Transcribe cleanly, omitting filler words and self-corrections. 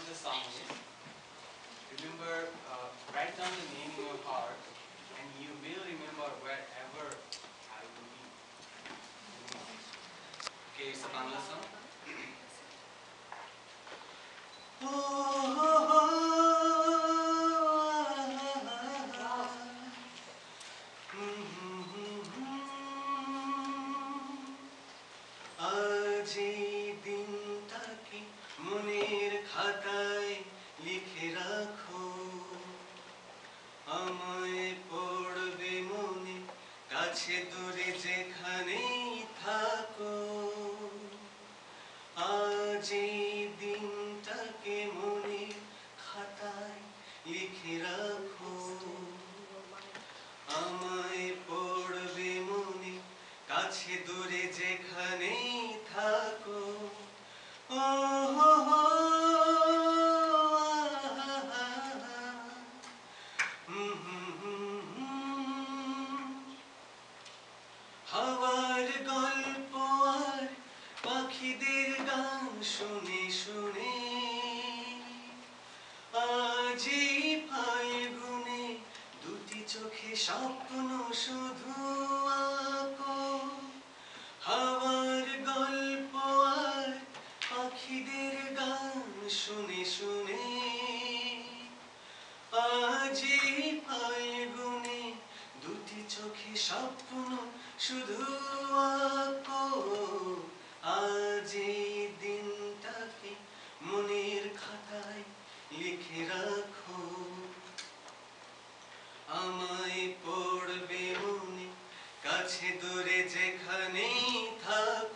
of the song is, remember, write down the name in your heart, and you will remember wherever I will be. Okay, it's a Bangla song. আজ এই দিনটাকে মনের খাতায় লিখে রাখো, আমায় পড়বে মনে, কাছে দূরে যেখানেই থাকো। আজ এই দিনটাকে মনের খাতায় লিখে রাখো, আমায় পড়বে মনে, কাছে দূরে যেখানেই থাকো। ও হো হো, হাওয়ার গল্প আর পাখিদের গান শুনে শুনে আজ এই ফাল্গুনে দুটি চোখে স্বপ্ন শুধু আঁকো। হাওয়ার গল্প আর পাখিদের গান শুনে শুনে আজ এই ফাল্গুনে দুটি চোখে স্বপ্ন শুধু আঁকো। আজ এই দিনটাকে মনের খাতায় লিখে রাখো, আমায় পড়বে মনে, কাছে দূরে যেখানেই থাকো।